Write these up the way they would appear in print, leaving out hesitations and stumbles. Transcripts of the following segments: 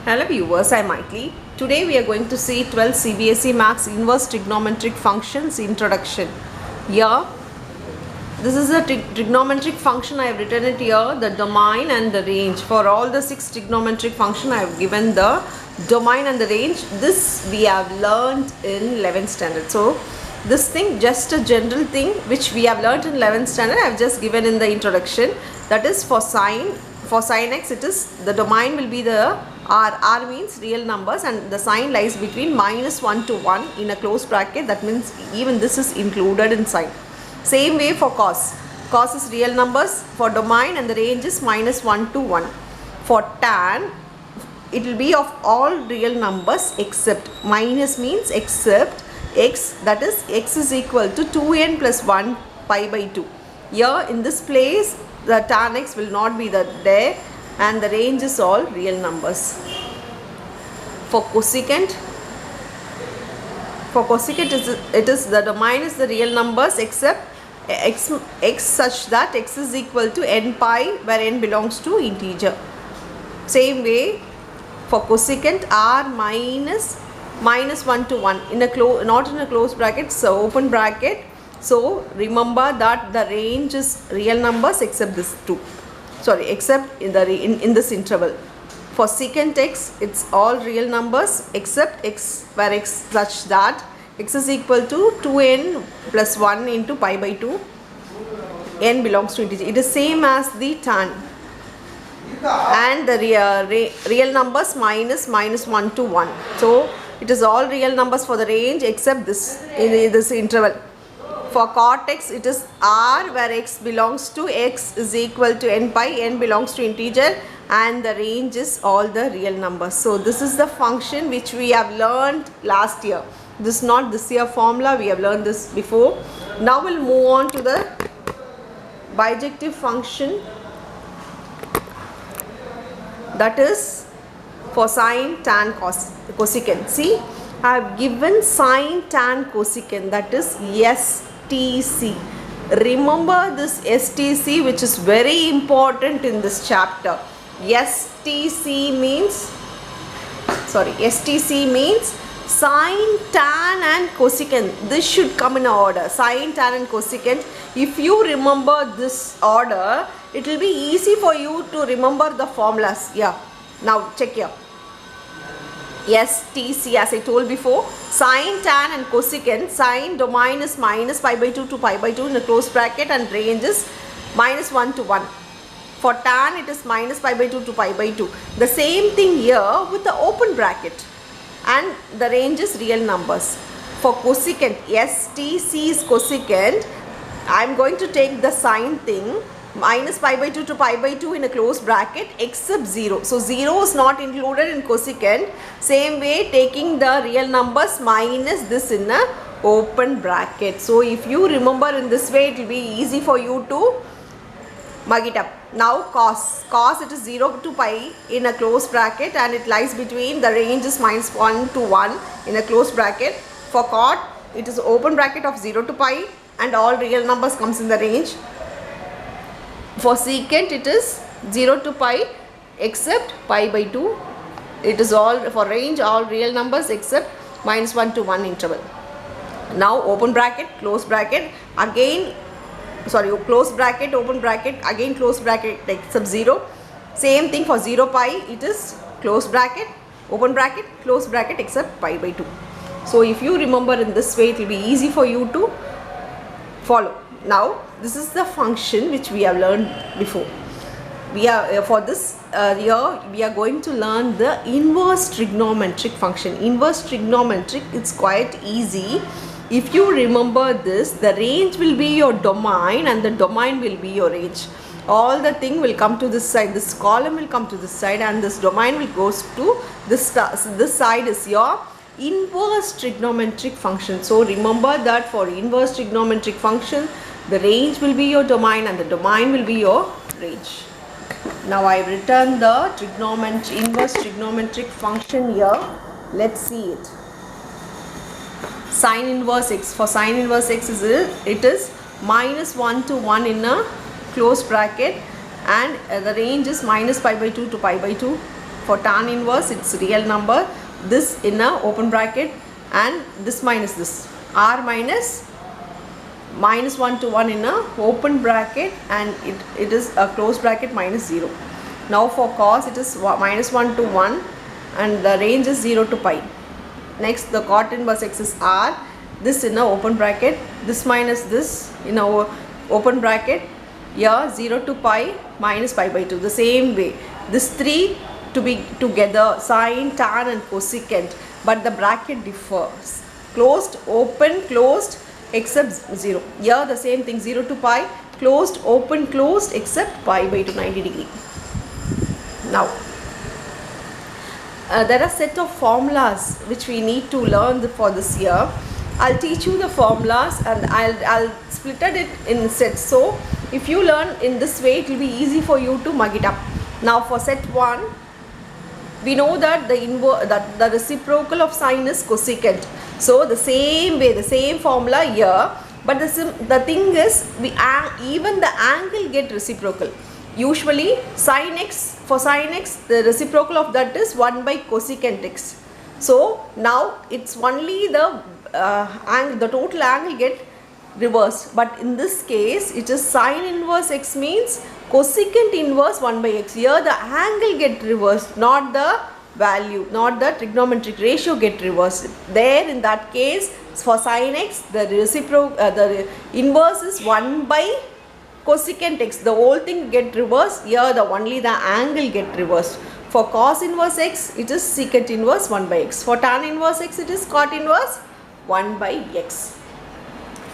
Hello viewers, I am Maitli. Today we are going to see 12 Cbse Maths Inverse Trigonometric Functions Introduction. Here, this is a trigonometric function. I have written it here, the domain and the range. For all the 6 trigonometric function, I have given the domain and the range. This we have learned in 11th standard. So, this thing, just a general thing which we have learned in 11th standard, I have just given in the introduction. That is for sin x, it is the domain will be the r means real numbers, and the sign lies between -1 to 1 in a closed bracket. That means even this is included in sign. Same way for cos is real numbers for domain, and the range is -1 to 1. For tan, it will be of all real numbers except, minus means except x, that is x is equal to 2n plus 1 pi by 2. Here in this place the tan x will not be there, and the range is all real numbers. For cosecant, it is the domain is the real numbers except x such that x is equal to n pi, where n belongs to integer. Same way for cosecant, r -1 to 1 in a not in a closed bracket, so open bracket. So remember that the range is real numbers except this 2. Sorry, except in this interval. For secant x, it's all real numbers except x, where x such that x is equal to 2n plus 1 into pi by 2. N belongs to integer. It is same as the tan. And the real numbers -1 to 1. So it is all real numbers for the range except this in this interval. For cot x, it is r, where x belongs to x is equal to n pi, n belongs to integer, and the range is all the real numbers. So this is the function which we have learned last year. This is not this year formula, we have learned this before. Now we'll move on to the bijective function, that is for sin, tan, cosecant. See, I have given sin, tan, cosecant, that is STC. Remember this STC, which is very important in this chapter. STC means sin, tan and cosecant. This should come in order. Sin, tan and cosecant. If you remember this order, it will be easy for you to remember the formulas. Yeah. Now check here. STC, as I told before, sin, tan and cosecant. Sin domain is minus pi by 2 to pi by 2 in a closed bracket, and range is -1 to 1. For tan, it is minus pi by 2 to pi by 2. The same thing here with the open bracket, and the range is real numbers. For cosecant, STC is cosecant. I am going to take the sign thing, minus pi by 2 to pi by 2 in a closed bracket except 0. So 0 is not included in cosecant. Same way, taking the real numbers minus this in a open bracket. So if you remember in this way, it will be easy for you to mug it up. Now cos, it is 0 to pi in a closed bracket, and it lies between, the range is -1 to 1 in a closed bracket. For cot, it is open bracket of 0 to pi, and all real numbers comes in the range. For secant, it is 0 to pi except pi by 2. It is all for range, all real numbers except -1 to 1 interval. Now open bracket, close bracket, again close bracket, open bracket, again close bracket except 0. Same thing for 0 pi, it is close bracket, open bracket, close bracket except pi by 2. So if you remember in this way, it will be easy for you to follow. Now this is the function which we have learned before. We are for this year we are going to learn the inverse trigonometric function. Inverse trigonometric, it's quite easy. If you remember this, the range will be your domain and the domain will be your range. All the thing will come to this side, this column will come to this side, and this domain will goes to this side is your inverse trigonometric function. So remember that for inverse trigonometric function, the range will be your domain and the domain will be your range. Now I have written the inverse trigonometric function here. Let's see it. Sin inverse x. For sin inverse x, it is -1 to 1 in a closed bracket, and the range is -pi by 2 to pi by 2. For tan inverse, it's real number. This in a open bracket and this minus this. R minus 1 to 1 in a open bracket and it is a closed bracket minus 0. Now for cos, it is minus 1 to 1 and the range is 0 to pi. Next, the cot inverse x is R. This in a open bracket, this minus this in a open bracket. Here 0 to pi minus pi by 2. The same way, this 3 to be together, sine, tan and cosecant, but the bracket differs. Closed, open, closed except 0. Here the same thing, 0 to pi, closed, open, closed except pi by 2, 90 degree. Now there are set of formulas which we need to learn for this year. I'll teach you the formulas and I'll split it in sets. So if you learn in this way, it will be easy for you to mug it up. Now for set 1, we know that the reciprocal of sine is cosecant. So the same way, the same formula here, but the thing is, even the angle get reciprocal. Usually sine x, for sine x, the reciprocal of that is 1 by cosecant x. So now it's only the total angle get reversed, but in this case it is sine inverse x means cosecant inverse 1 by x. Here the angle get reversed, not the value, not the trigonometric ratio get reversed. There in that case, for sine x, the inverse is 1 by cosecant x. The whole thing get reversed. Here only the angle get reversed. For cos inverse x, it is secant inverse 1 by x. For tan inverse x, it is cot inverse 1 by x.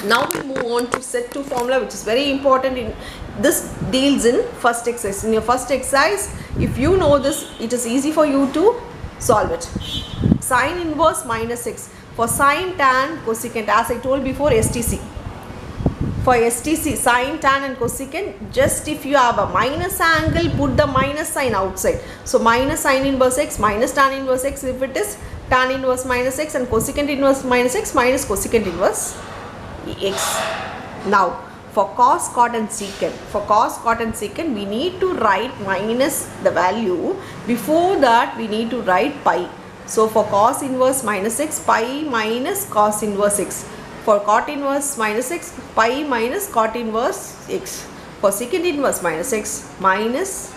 Now we move on to set 2 formula, which is very important. This deals in first exercise. In your first exercise, if you know this, it is easy for you to solve it. Sine inverse minus x. For sine, tan, cosecant, as I told before, STC. For STC, sine, tan and cosecant, just if you have a minus angle, put the minus sign outside. So minus sine inverse x minus tan inverse x, if it is tan inverse minus x, and cosecant inverse minus x minus cosecant inverse x. Now for cos, cot and secant, we need to write minus the value. Before that we need to write pi. So for cos inverse minus x, pi minus cos inverse x. For cot inverse minus x, pi minus cot inverse x. For secant inverse minus x, pi minus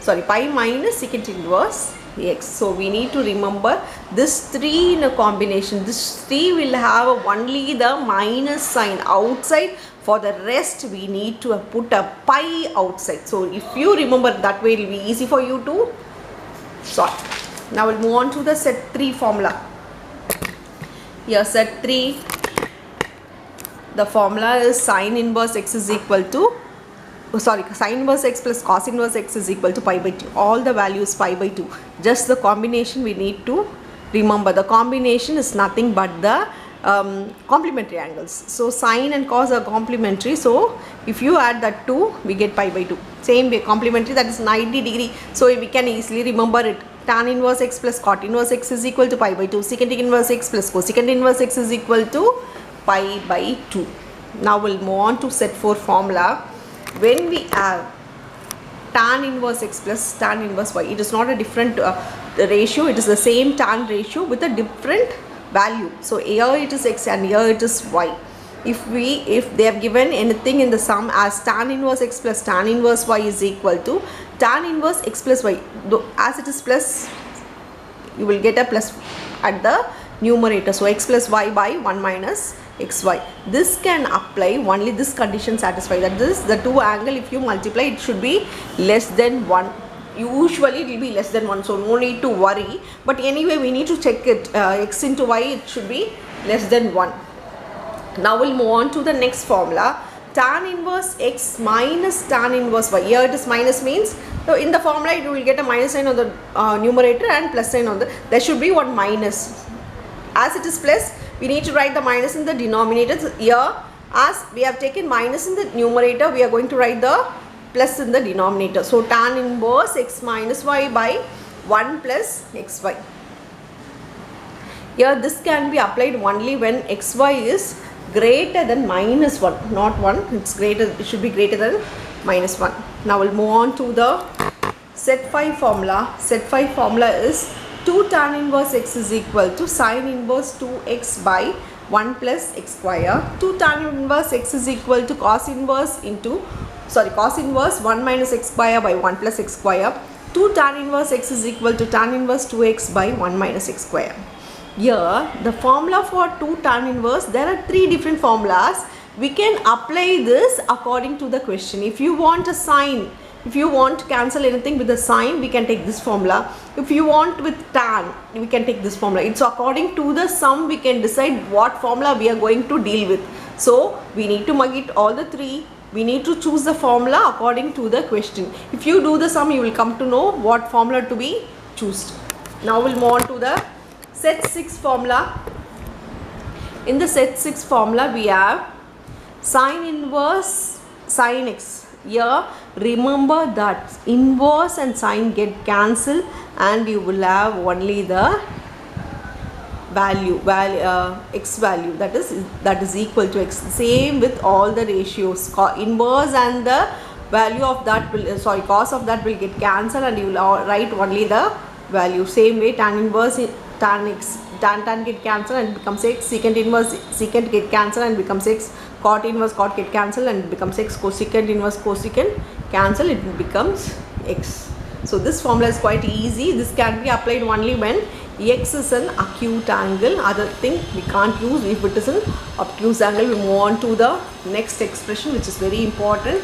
secant inverse x. So we need to remember this 3 in a combination. This 3 will have only the minus sign outside. For the rest, we need to put a pi outside. So if you remember that way, it will be easy for you to solve. Now we'll move on to the set 3 formula. Here set 3, the formula is sine inverse x is equal to, sine inverse x plus cos inverse x is equal to pi by 2. All the values pi by 2. Just the combination we need to remember. The combination is nothing but the complementary angles. So sine and cos are complementary. So if you add that 2, we get pi by 2. Same way, complementary, that is 90 degree. So we can easily remember it. Tan inverse x plus cot inverse x is equal to pi by 2. Secant inverse x plus cosecant inverse x is equal to pi by 2. Now we'll move on to set 4 formula. When we have tan inverse x plus tan inverse y, it is not a different ratio, it is the same tan ratio with a different value. So here it is x and here it is y. If they have given anything in the sum as tan inverse x plus tan inverse y is equal to tan inverse x plus y, as it is plus, you will get a plus at the numerator. So x plus y by 1 minus xy. This can apply only this condition satisfied, that is the 2 angle, if you multiply, it should be less than 1. Usually it will be less than 1, so no need to worry, but anyway we need to check it. X into y, it should be less than 1. Now we'll move on to the next formula. Tan inverse x minus tan inverse y. Here it is minus means, so in the formula you will get a minus sign on the numerator and plus sign on the, there should be one minus. As it is plus, we need to write the minus in the denominator. Here, as we have taken minus in the numerator, we are going to write the plus in the denominator. So tan inverse x minus y by 1 plus xy. Here this can be applied only when xy is greater than minus 1, not 1, it should be greater than minus 1. Now we'll move on to the set phi formula is 2 tan inverse x is equal to sine inverse 2x by 1 plus x square. 2 tan inverse x is equal to cos inverse 1 minus x square by 1 plus x square. 2 tan inverse x is equal to tan inverse 2x by 1 minus x square. Here the formula for 2 tan inverse, there are 3 different formulas. We can apply this according to the question. If you want a sine, if you want to cancel anything with a sine, we can take this formula. If you want with tan, we can take this formula. It's according to the sum we can decide what formula we are going to deal with. So we need to mug it all the 3. We need to choose the formula according to the question. If you do the sum, you will come to know what formula to be chosen. Now we'll move on to the set 6 formula. In the set 6 formula, we have sine inverse sine x. Here remember that inverse and sine get cancelled and you will have only the x value that is equal to x. Same with all the ratios. Inverse and the value of that will cos of that will get cancelled and you will write only the value. Same way tan inverse tan x, tan get cancelled and becomes x. Secant inverse secant get cancelled and becomes x. Cot inverse cot get cancelled and it becomes x. Cosecant inverse cosecant cancel, it becomes x. So this formula is quite easy. This can be applied only when x is an acute angle. Other thing we can't use. If it is an obtuse angle, we move on to the next expression, which is very important.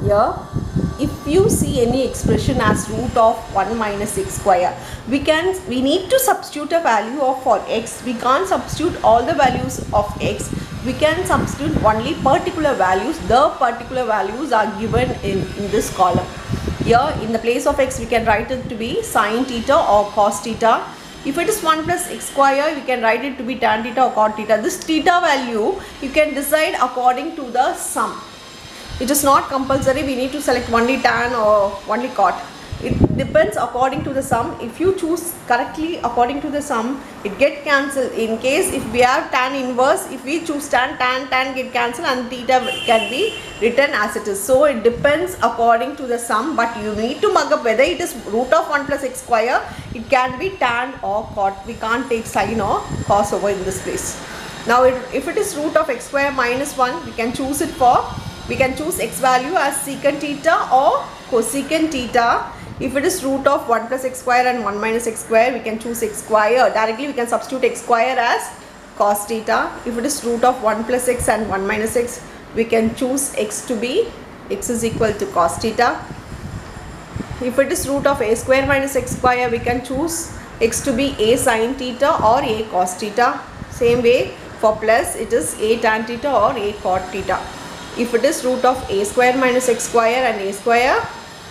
Here, if you see any expression as root of 1 minus x square, we need to substitute a value of for x. We can't substitute all the values of x. We can substitute only particular values. The particular values are given in this column. Here in the place of x, we can write it to be sine theta or cos theta. If it is 1 plus x square, we can write it to be tan theta or cot theta. This theta value you can decide according to the sum. It is not compulsory we need to select only tan or only cot. It depends according to the sum. If you choose correctly according to the sum, it get cancelled. In case if we have tan inverse, if we choose tan get cancelled and theta can be written as it is. So it depends according to the sum, but you need to mug up whether it is root of 1 plus x square, it can be tan or cot. We can't take sine or cos over in this place. Now if it is root of x square minus 1, we can choose x value as secant theta or cosecant theta. If it is root of 1 plus x square and 1 minus x square, we can choose x square. Directly we can substitute x square as cos theta. If it is root of 1 plus x and 1 minus x, we can choose x to be x is equal to cos theta. If it is root of a square minus x square, we can choose x to be a sin theta or a cos theta. Same way for plus, it is a tan theta or a cot theta. If it is root of a square minus x square and a square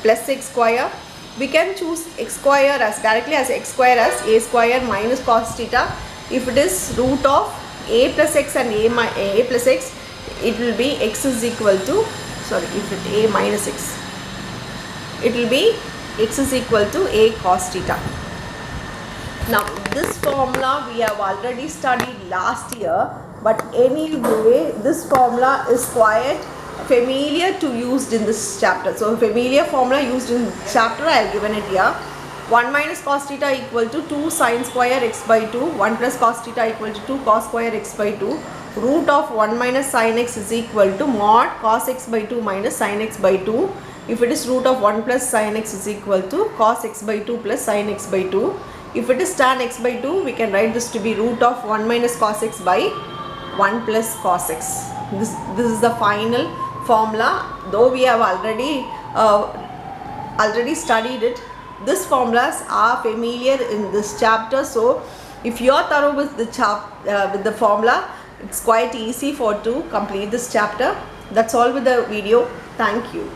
plus x square, we can choose x square as directly as x square as a square minus cos theta. If it is root of a plus x and a plus x, it will be x is equal to, if it a minus x, it will be x is equal to a cos theta. Now this formula we have already studied last year, but anyway this formula is quite familiar to used in this chapter. So familiar formula used in chapter I have given it here. 1 minus cos theta equal to 2 sin square x by 2. 1 plus cos theta equal to 2 cos square x by 2. Root of 1 minus sin x is equal to mod cos x by 2 minus sin x by 2. If it is root of 1 plus sin x is equal to cos x by 2 plus sin x by 2. If it is tan x by 2, we can write this to be root of 1 minus cos x by 1 plus cos x. This is the final formula. Though we have already studied it, these formulas are familiar in this chapter. So if you are thorough with the formula, it's quite easy to complete this chapter. That's all with the video. Thank you.